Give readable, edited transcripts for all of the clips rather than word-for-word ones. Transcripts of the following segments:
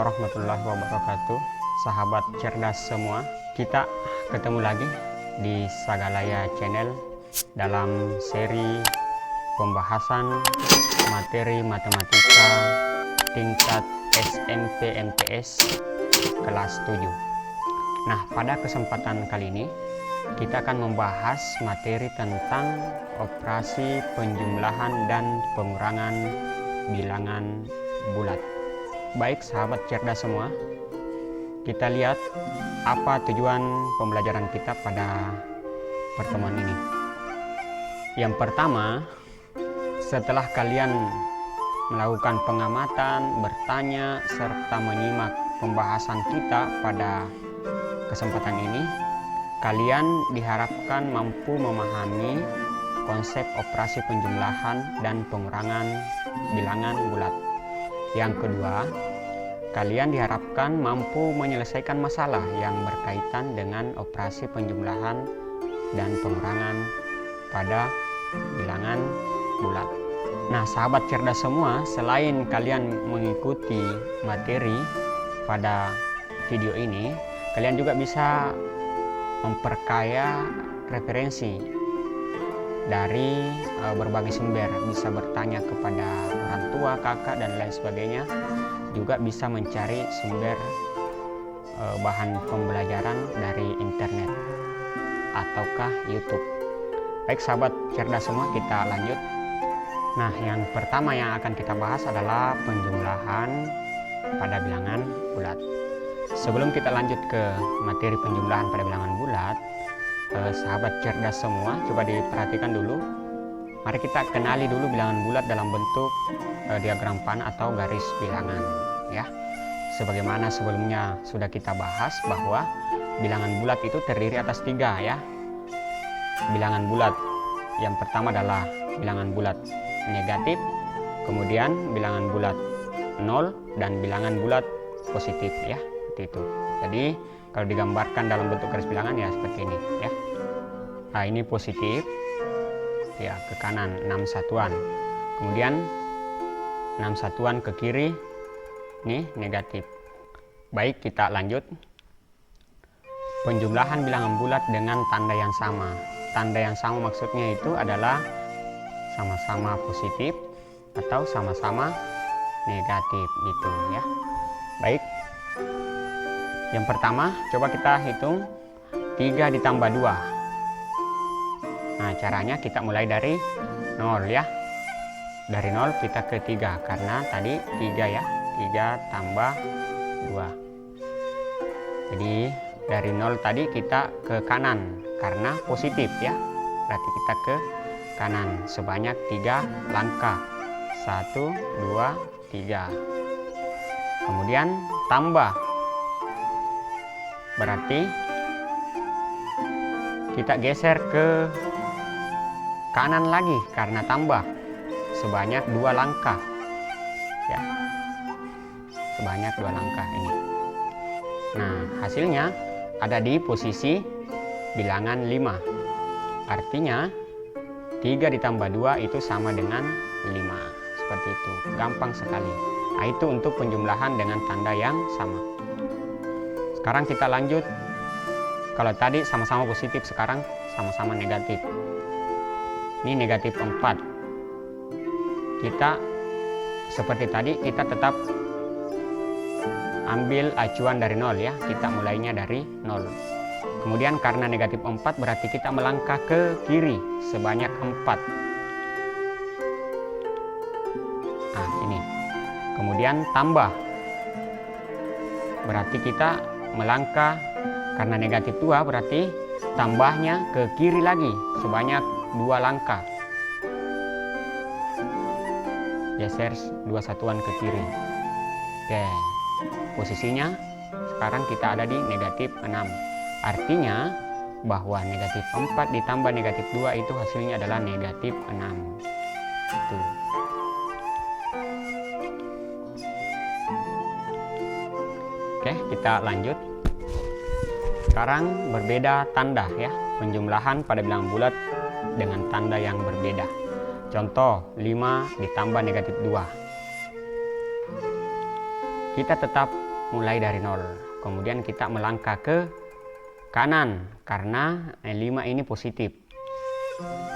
warahmatullahi wabarakatuh. Sahabat cerdas semua, kita ketemu lagi di Sagalaya Channel dalam seri pembahasan materi matematika tingkat SMP MTS kelas 7. Nah, pada kesempatan kali ini kita akan membahas materi tentang operasi penjumlahan dan pengurangan bilangan bulat. Baik sahabat cerdas semua, kita lihat apa tujuan pembelajaran kita pada pertemuan ini. Yang pertama, setelah kalian melakukan pengamatan, bertanya, serta menyimak pembahasan kita pada kesempatan ini, kalian diharapkan mampu memahami konsep operasi penjumlahan dan pengurangan bilangan bulat. Yang kedua, kalian diharapkan mampu menyelesaikan masalah yang berkaitan dengan operasi penjumlahan dan pengurangan pada bilangan bulat. Nah, sahabat cerdas semua, selain kalian mengikuti materi pada video ini, kalian juga bisa memperkaya referensi dari berbagai sumber, bisa bertanya kepada orang tua, kakak, dan lain sebagainya, juga bisa mencari sumber bahan pembelajaran dari internet ataukah YouTube. Baik sahabat cerdas semua, kita lanjut. Nah, yang pertama yang akan kita bahas adalah penjumlahan pada bilangan bulat. Sebelum kita lanjut ke materi penjumlahan pada bilangan bulat, sahabat cerdas semua, coba diperhatikan dulu. Mari kita kenali dulu bilangan bulat dalam bentuk diagram panah atau garis bilangan, ya. Sebagaimana sebelumnya sudah kita bahas bahwa bilangan bulat itu terdiri atas 3, ya. Bilangan bulat yang pertama adalah bilangan bulat negatif, kemudian bilangan bulat 0, dan bilangan bulat positif, ya. Seperti itu. Jadi kalau digambarkan dalam bentuk garis bilangan ya seperti ini, ya. Nah, ini positif, ya, ke kanan 6 satuan. Kemudian 6 satuan ke kiri, ini negatif. Baik, kita lanjut. Penjumlahan bilangan bulat dengan tanda yang sama. Tanda yang sama maksudnya itu adalah sama-sama positif atau sama-sama negatif, gitu, ya. Baik. Yang pertama, coba kita hitung 3 ditambah 2. Nah, caranya kita mulai dari 0, ya. Dari 0 kita ke 3, karena tadi 3, ya. 3 tambah 2. Jadi dari 0 tadi kita ke kanan, karena positif, ya. Berarti kita ke kanan sebanyak 3 langkah. 1, 2, 3. Kemudian tambah. Berarti kita geser ke kanan lagi karena tambah sebanyak 2 langkah, ya. Sebanyak 2 langkah ini. Nah, hasilnya ada di posisi bilangan 5. Artinya 3 ditambah 2 itu sama dengan 5. Seperti itu. Gampang sekali. Nah, itu untuk penjumlahan dengan tanda yang sama. Sekarang kita lanjut. Kalau tadi sama-sama positif, sekarang sama-sama negatif. Ini negatif 4. Kita seperti tadi, kita tetap ambil acuan dari 0, ya. Kita mulainya dari 0. Kemudian karena negatif 4 berarti kita melangkah ke kiri sebanyak 4. Nah, ini. Kemudian tambah. Berarti kita melangkah, karena negatif 2 berarti tambahnya ke kiri lagi sebanyak 2 langkah. Geser 2 satuan ke kiri. Oke. Posisinya sekarang kita ada di negatif 6. Artinya bahwa negatif 4 ditambah negatif 2 itu hasilnya adalah negatif 6. Itu. Oke, kita lanjut. Sekarang berbeda tanda, ya. Penjumlahan pada bilangan bulat dengan tanda yang berbeda. Contoh 5 ditambah negatif 2. Kita tetap mulai dari 0. Kemudian kita melangkah ke kanan karena 5 ini positif.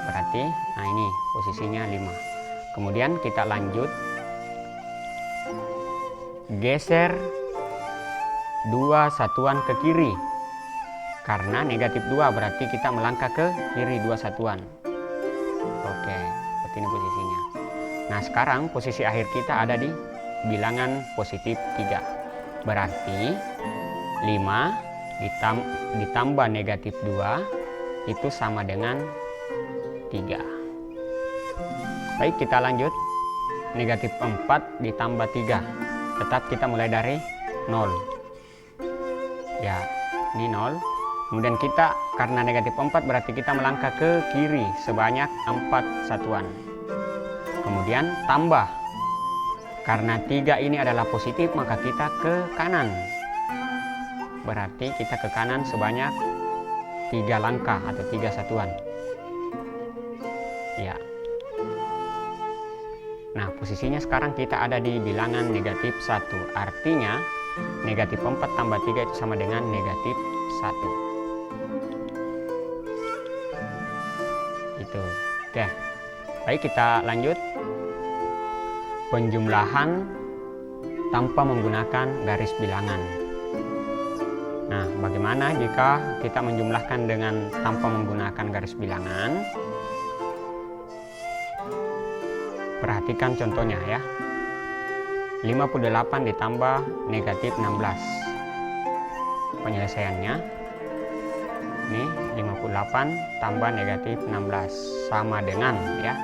Berarti ini posisinya 5. Kemudian kita lanjut geser 2 satuan ke kiri. Karena negatif 2 berarti kita melangkah ke kiri 2 satuan. Oke, seperti ini posisinya. Nah, sekarang posisi akhir kita ada di bilangan positif 3. Berarti 5 ditambah negatif 2 itu sama dengan 3. Baik, kita lanjut. Negatif 4 ditambah 3. Tetap kita mulai dari 0. Ya, ini 0. Kemudian kita karena negatif 4 berarti kita melangkah ke kiri sebanyak 4 satuan. Kemudian tambah. Karena 3 ini adalah positif maka kita ke kanan. Berarti kita ke kanan sebanyak 3 langkah atau 3 satuan. Ya. Nah, posisinya sekarang kita ada di bilangan negatif 1. Artinya negatif 4 tambah 3 itu sama dengan negatif 1. Itu. Oke. Baik, kita lanjut. Penjumlahan tanpa menggunakan garis bilangan. Nah, bagaimana jika kita menjumlahkan dengan tanpa menggunakan garis bilangan? Perhatikan contohnya ya. 58 ditambah negatif 16. Penyelesaiannya ini 58 tambah negatif 16 sama dengan ya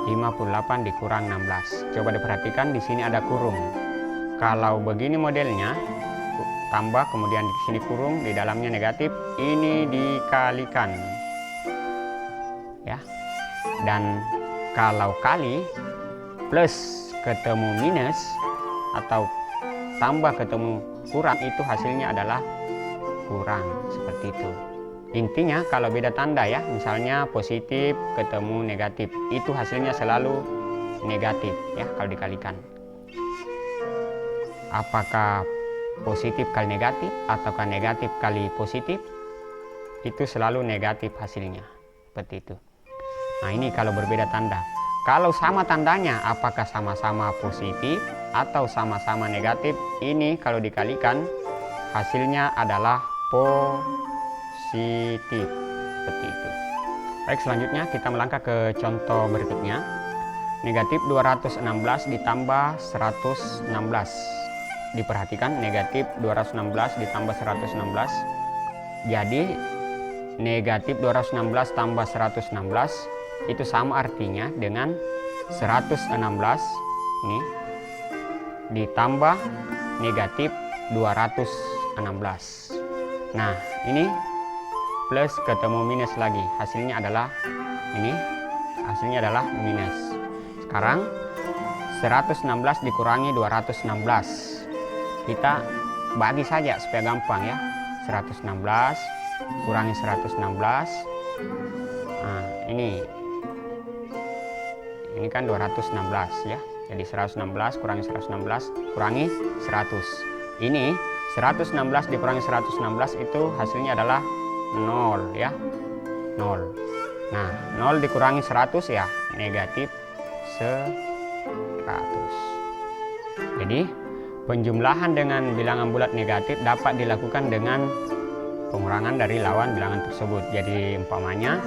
58 dikurang 16. Coba diperhatikan di sini ada kurung. Kalau begini modelnya tambah kemudian di sini kurung, di dalamnya negatif, ini dikalikan. Ya. Dan kalau kali plus ketemu minus atau tambah ketemu kurang itu hasilnya adalah kurang, seperti itu. Intinya kalau beda tanda ya, misalnya positif ketemu negatif, itu hasilnya selalu negatif ya kalau dikalikan. Apakah positif kali negatif ataukah negatif kali positif, itu selalu negatif hasilnya, seperti itu. Nah, ini kalau berbeda tanda. Kalau sama tandanya, apakah sama-sama positif atau sama-sama negatif, ini kalau dikalikan hasilnya adalah positif, seperti itu. Baik, selanjutnya kita melangkah ke contoh berikutnya. Negatif 216 ditambah 116. Diperhatikan negatif 216 ditambah 116. Jadi negatif 216 tambah 116 itu sama artinya dengan 116 ini ditambah negatif 216. Nah, ini plus ketemu minus lagi, hasilnya adalah ini, hasilnya adalah minus. Sekarang 116 dikurangi 216, kita bagi saja supaya gampang ya. 116 kurangi 116, nah ini kan 216 ya. Jadi 116 kurangi 116 kurangi 100. Ini 116 dikurangi 116 itu hasilnya adalah 0 ya. 0. Nah, 0 dikurangi 100 ya negatif 100. Jadi penjumlahan dengan bilangan bulat negatif dapat dilakukan dengan pengurangan dari lawan bilangan tersebut. Jadi umpamanya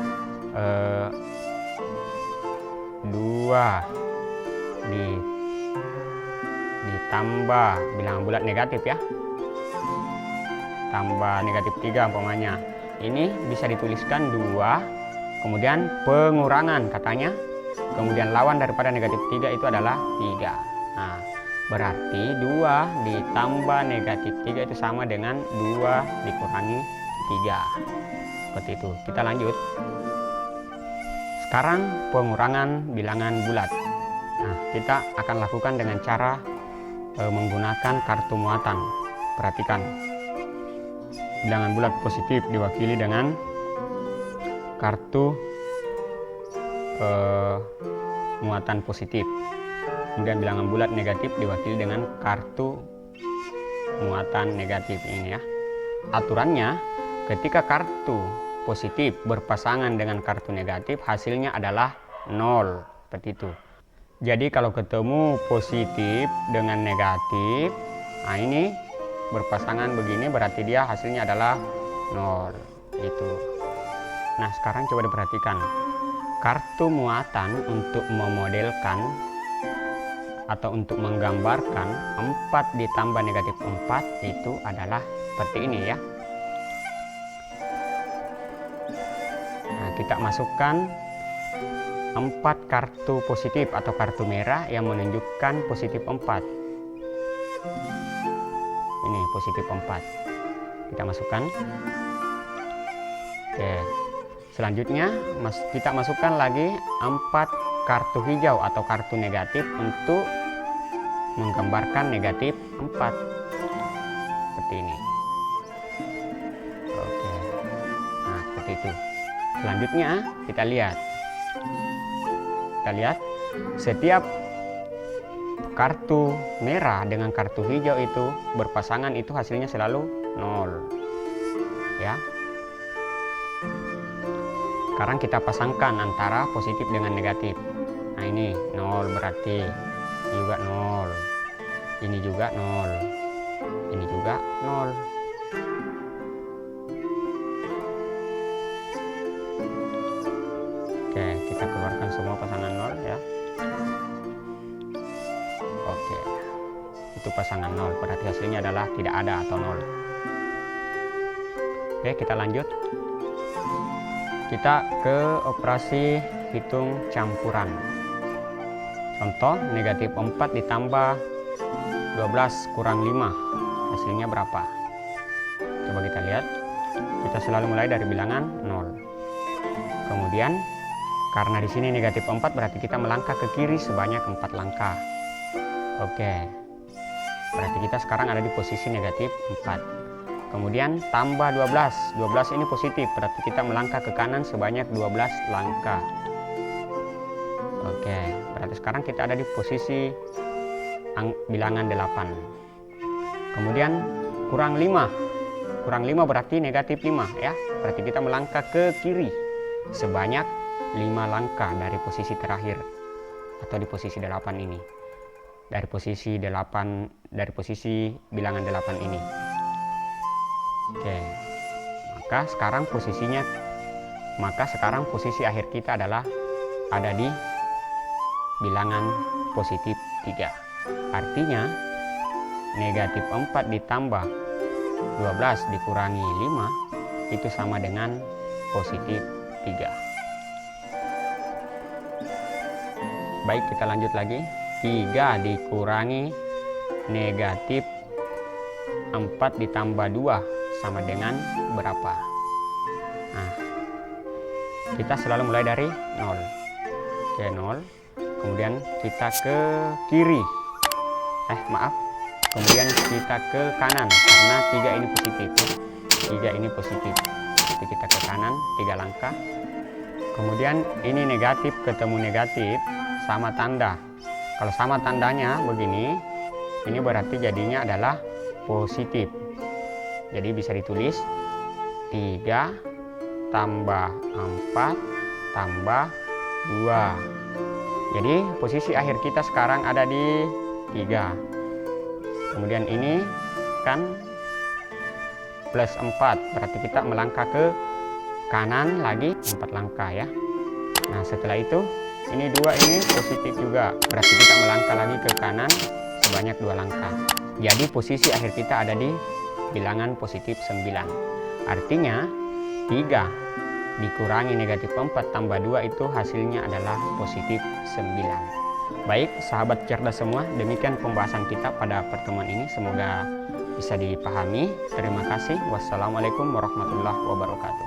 2 ditambah bilangan bulat negatif ya, tambah negatif 3 umpamanya. Ini bisa dituliskan 2 kemudian pengurangan katanya, kemudian lawan daripada negatif 3 itu adalah 3. Nah, berarti 2 ditambah negatif 3 itu sama dengan 2 dikurangi 3. Seperti itu. Kita lanjut. Sekarang pengurangan bilangan bulat. Nah, kita akan lakukan dengan cara menggunakan kartu muatan. Perhatikan. Bilangan bulat positif diwakili dengan kartu muatan positif. Kemudian bilangan bulat negatif diwakili dengan kartu muatan negatif ini ya. Aturannya, ketika kartu positif berpasangan dengan kartu negatif, hasilnya adalah 0, seperti itu. Jadi kalau ketemu positif dengan negatif, nah ini berpasangan begini, berarti dia hasilnya adalah 0, itu. Nah, sekarang coba diperhatikan. Kartu muatan untuk memodelkan atau untuk menggambarkan 4 ditambah negatif 4 itu adalah seperti ini ya. Nah, kita masukkan 4 kartu positif atau kartu merah yang menunjukkan positif 4. Ini positif 4. Kita masukkan. Oke. Selanjutnya kita masukkan lagi 4 kartu hijau atau kartu negatif untuk menggambarkan negatif 4. Seperti ini. Oke. Nah, seperti itu. Selanjutnya kita lihat. Setiap kartu merah dengan kartu hijau itu berpasangan, itu hasilnya selalu 0. Ya. Sekarang kita pasangkan antara positif dengan negatif. Nah, ini 0 berarti ini juga 0. Ini juga 0. Ini juga 0. Oke, kita keluarkan semua pasangan 0 ya. Oke. Itu pasangan 0, berarti hasilnya adalah tidak ada atau 0. Oke, kita lanjut. Kita ke operasi hitung campuran. Contoh, negatif 4 ditambah 12 kurang 5. Hasilnya berapa? Coba kita lihat. Kita selalu mulai dari bilangan 0. Kemudian, karena di sini negatif 4 berarti kita melangkah ke kiri sebanyak 4 langkah. Oke. Berarti kita sekarang ada di posisi negatif 4. Kemudian tambah 12. 12 ini positif, berarti kita melangkah ke kanan sebanyak 12 langkah. Oke, berarti sekarang kita ada di posisi bilangan 8. Kemudian kurang 5. Kurang 5 berarti negatif 5 ya. Berarti kita melangkah ke kiri sebanyak 5 langkah dari posisi terakhir atau di posisi 8 ini. Dari posisi bilangan 8 ini. Oke, maka sekarang posisi akhir kita adalah ada di bilangan positif 3. Artinya negatif 4 ditambah 12 dikurangi 5 itu sama dengan positif 3. Baik, kita lanjut lagi. 3 dikurangi negatif 4 ditambah 2 sama dengan berapa? Nah, kita selalu mulai dari 0. Oke, 0. Kemudian kita ke kiri. Kemudian kita ke kanan karena 3 ini positif. 3 ini positif. Jadi kita ke kanan 3 langkah. Kemudian ini negatif ketemu negatif sama tanda. Kalau sama tandanya begini, ini berarti jadinya adalah positif. Jadi bisa ditulis 3 tambah 4 tambah 2. Jadi posisi akhir kita sekarang ada di 3. Kemudian ini kan plus 4. Berarti kita melangkah ke kanan lagi 4 langkah ya. Nah, setelah itu ini 2 ini positif juga. Berarti kita melangkah lagi ke kanan sebanyak 2 langkah. Jadi posisi akhir kita ada di bilangan positif 9. Artinya 3 dikurangi negatif 4 tambah 2 itu hasilnya adalah positif 9. Baik sahabat cerdas semua, demikian pembahasan kita pada pertemuan ini. Semoga bisa dipahami. Terima kasih. Wassalamualaikum warahmatullahi wabarakatuh.